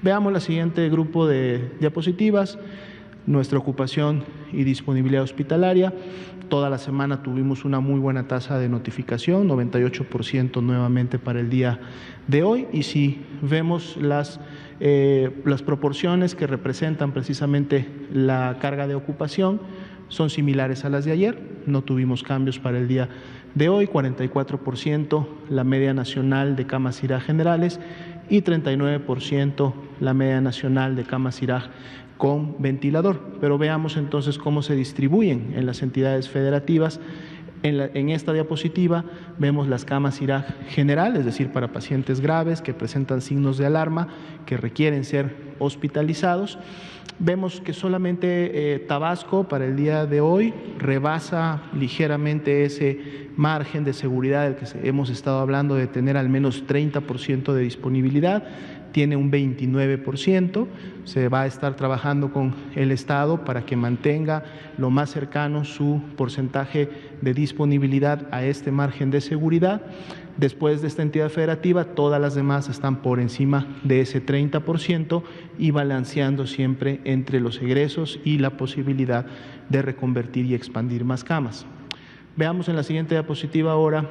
Veamos la siguiente grupo de diapositivas. Nuestra ocupación y disponibilidad hospitalaria. Toda la semana tuvimos una muy buena tasa de notificación, 98% nuevamente para el día de hoy. Y si vemos las proporciones que representan precisamente la carga de ocupación, son similares a las de ayer. No tuvimos cambios para el día de hoy, 44% la media nacional de camas IRAG generales y 39% la media nacional de camas IRAG con ventilador. Pero veamos entonces cómo se distribuyen en las entidades federativas. En esta diapositiva vemos las camas IRAG general, es decir, para pacientes graves que presentan signos de alarma, que requieren ser hospitalizados. Vemos que solamente Tabasco para el día de hoy rebasa ligeramente ese margen de seguridad del que hemos estado hablando, de tener al menos 30% de disponibilidad. Tiene un 29%, se va a estar trabajando con el Estado para que mantenga lo más cercano su porcentaje de disponibilidad a este margen de seguridad. Después de esta entidad federativa, todas las demás están por encima de ese 30% y balanceando siempre entre los egresos y la posibilidad de reconvertir y expandir más camas. Veamos en la siguiente diapositiva ahora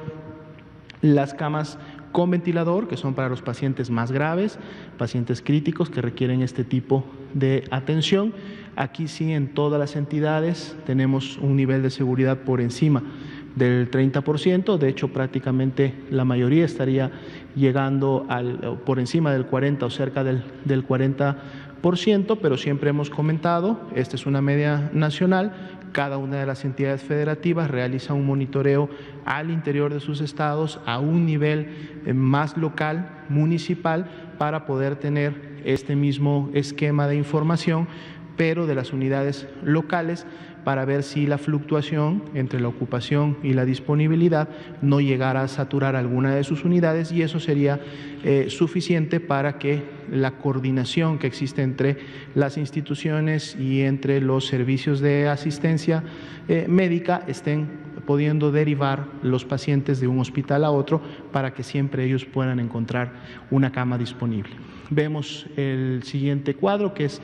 las camas con ventilador, que son para los pacientes más graves, pacientes críticos que requieren este tipo de atención. Aquí sí, en todas las entidades tenemos un nivel de seguridad por encima del 30%, de hecho prácticamente la mayoría estaría llegando por encima del 40 o cerca del 40%, pero siempre hemos comentado, esta es una media nacional. Cada una de las entidades federativas realiza un monitoreo al interior de sus estados a un nivel más local, municipal, para poder tener este mismo esquema de información, pero de las unidades locales, para ver si la fluctuación entre la ocupación y la disponibilidad no llegara a saturar alguna de sus unidades, y eso sería suficiente para que la coordinación que existe entre las instituciones y entre los servicios de asistencia médica estén pudiendo derivar los pacientes de un hospital a otro para que siempre ellos puedan encontrar una cama disponible. Vemos el siguiente cuadro, que es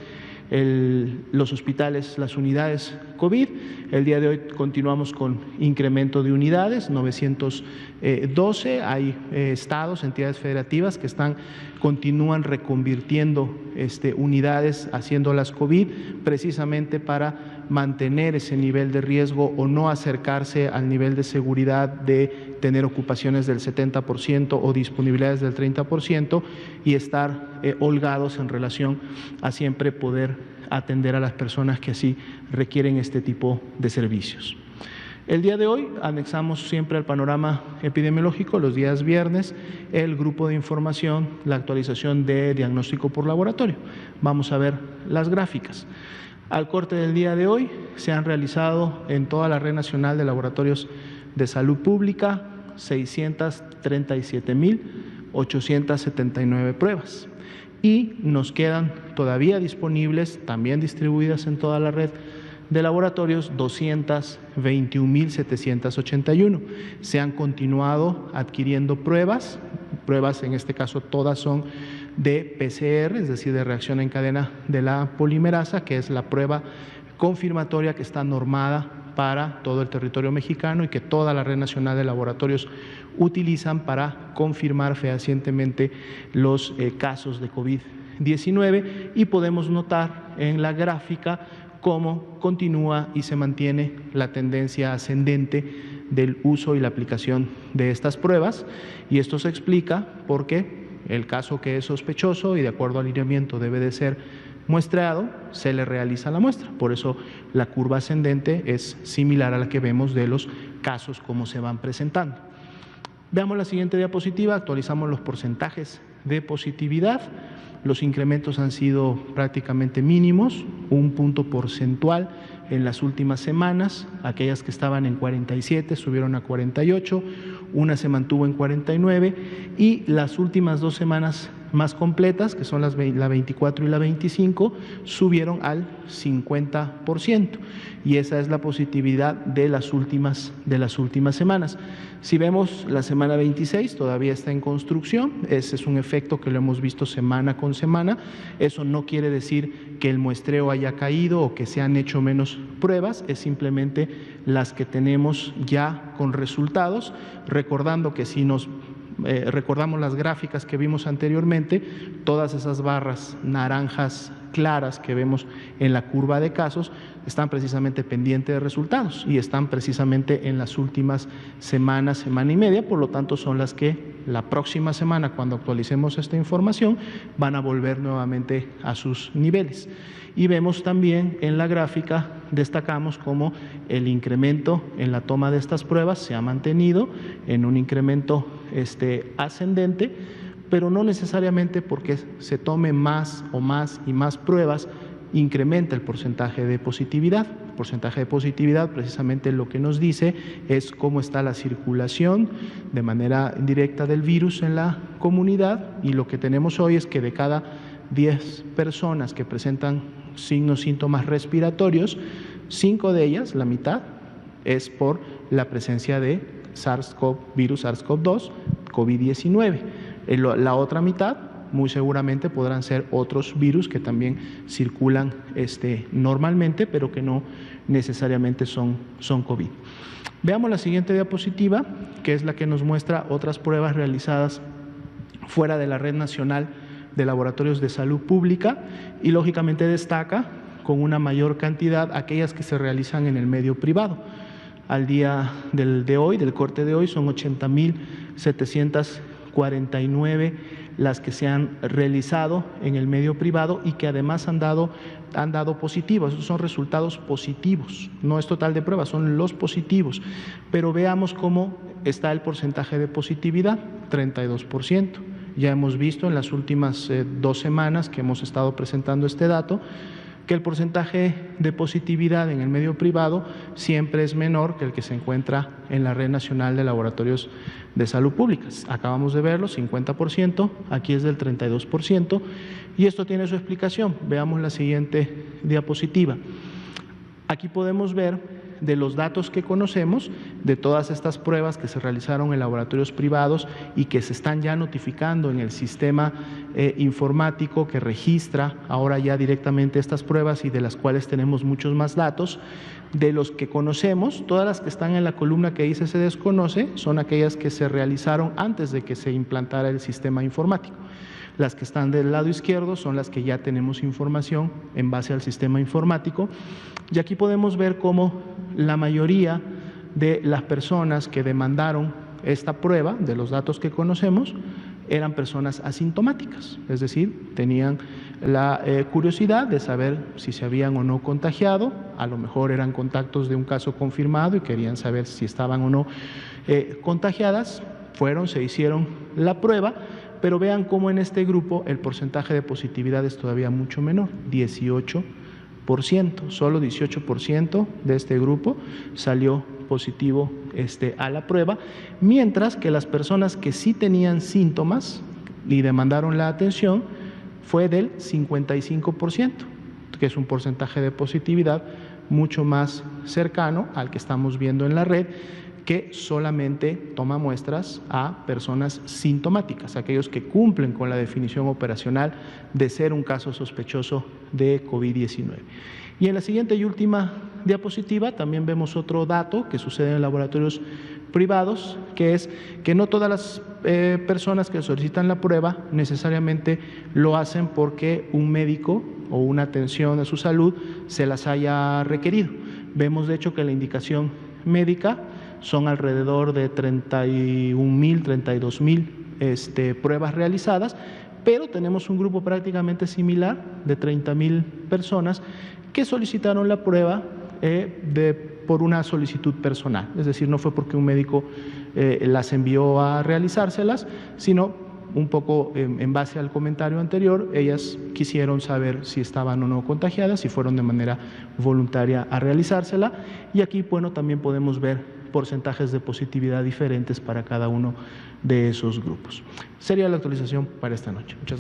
los hospitales, las unidades COVID. El día de hoy continuamos con incremento de unidades, 912. Hay estados, entidades federativas que continúan reconvirtiendo unidades, haciéndolas COVID, precisamente para mantener ese nivel de riesgo o no acercarse al nivel de seguridad de tener ocupaciones del 70% o disponibilidades del 30% y estar holgados en relación a siempre poder atender a las personas que así requieren este tipo de servicios. El día de hoy anexamos siempre al panorama epidemiológico, los días viernes, el grupo de información, la actualización de diagnóstico por laboratorio. Vamos a ver las gráficas. Al corte del día de hoy se han realizado en toda la red nacional de laboratorios de salud pública 637,879 pruebas y nos quedan todavía disponibles, también distribuidas en toda la red de laboratorios, 221,781. Se han continuado adquiriendo pruebas en este caso todas son de PCR, es decir, de reacción en cadena de la polimerasa, que es la prueba confirmatoria que está normada para todo el territorio mexicano y que toda la red nacional de laboratorios utilizan para confirmar fehacientemente los casos de COVID-19, y podemos notar en la gráfica cómo continúa y se mantiene la tendencia ascendente del uso y la aplicación de estas pruebas, y esto se explica porque el caso que es sospechoso y de acuerdo al lineamiento debe de ser muestreado, se le realiza la muestra. Por eso la curva ascendente es similar a la que vemos de los casos como se van presentando. Veamos la siguiente diapositiva, actualizamos los porcentajes de positividad. Los incrementos han sido prácticamente mínimos, 1 punto porcentual en las últimas semanas. Aquellas que estaban en 47 subieron a 48, una se mantuvo en 49 y las últimas 2 semanas más completas, que son la 24 y la 25, subieron al 50%, y esa es la positividad de las últimas semanas. Si vemos la semana 26, todavía está en construcción. Ese es un efecto que lo hemos visto semana con semana. Eso no quiere decir que el muestreo haya caído o que se han hecho menos pruebas, es simplemente las que tenemos ya con resultados, recordando que si nos recordamos las gráficas que vimos anteriormente, todas esas barras naranjas claras que vemos en la curva de casos están precisamente pendientes de resultados y están precisamente en las últimas semanas, semana y media, por lo tanto son las que la próxima semana, cuando actualicemos esta información, van a volver nuevamente a sus niveles. Y vemos también en la gráfica, destacamos cómo el incremento en la toma de estas pruebas se ha mantenido en un incremento ascendente, pero no necesariamente porque se tome más y más pruebas incrementa el porcentaje de positividad. El porcentaje de positividad precisamente lo que nos dice es cómo está la circulación de manera directa del virus en la comunidad, y lo que tenemos hoy es que de cada 10 personas que presentan signos, síntomas respiratorios, 5 de ellas, la mitad, es por la presencia de virus SARS-CoV-2, COVID-19. La otra mitad, muy seguramente podrán ser otros virus que también circulan normalmente, pero que no necesariamente son COVID. Veamos la siguiente diapositiva, que es la que nos muestra otras pruebas realizadas fuera de la Red Nacional de Laboratorios de Salud Pública, y lógicamente destaca con una mayor cantidad aquellas que se realizan en el medio privado. Al día del corte de hoy, son 80.749 las que se han realizado en el medio privado y que además han dado positivos. Esos son resultados positivos, no es total de pruebas, son los positivos. Pero veamos cómo está el porcentaje de positividad, 32%. Ya hemos visto en las últimas 2 semanas que hemos estado presentando este dato, que el porcentaje de positividad en el medio privado siempre es menor que el que se encuentra en la Red Nacional de Laboratorios de Salud Pública. Acabamos de verlo, 50%, aquí es del 32%, y esto tiene su explicación. Veamos la siguiente diapositiva. Aquí podemos ver de los datos que conocemos, de todas estas pruebas que se realizaron en laboratorios privados y que se están ya notificando en el sistema informático que registra ahora ya directamente estas pruebas y de las cuales tenemos muchos más datos. De los que conocemos, todas las que están en la columna que dice se desconoce son aquellas que se realizaron antes de que se implantara el sistema informático. Las que están del lado izquierdo son las que ya tenemos información en base al sistema informático, y aquí podemos ver cómo la mayoría de las personas que demandaron esta prueba, de los datos que conocemos, eran personas asintomáticas, es decir, tenían la curiosidad de saber si se habían o no contagiado, a lo mejor eran contactos de un caso confirmado y querían saber si estaban o no contagiadas, se hicieron la prueba. Pero vean cómo en este grupo el porcentaje de positividad es todavía mucho menor, 18%, solo 18% de este grupo salió positivo a la prueba, mientras que las personas que sí tenían síntomas y demandaron la atención fue del 55%, que es un porcentaje de positividad mucho más cercano al que estamos viendo en la red, que solamente toma muestras a personas sintomáticas, aquellos que cumplen con la definición operacional de ser un caso sospechoso de COVID-19. Y en la siguiente y última diapositiva también vemos otro dato que sucede en laboratorios privados, que es que no todas las personas que solicitan la prueba necesariamente lo hacen porque un médico o una atención a su salud se las haya requerido. Vemos de hecho que la indicación médica son alrededor de 31.000, 32.000 pruebas realizadas, pero tenemos un grupo prácticamente similar de 30.000 personas que solicitaron la prueba por una solicitud personal, es decir, no fue porque un médico las envió a realizárselas, sino un poco en base al comentario anterior, ellas quisieron saber si estaban o no contagiadas y fueron de manera voluntaria a realizársela, y aquí, bueno, también podemos ver porcentajes de positividad diferentes para cada uno de esos grupos. Sería la actualización para esta noche. Muchas gracias.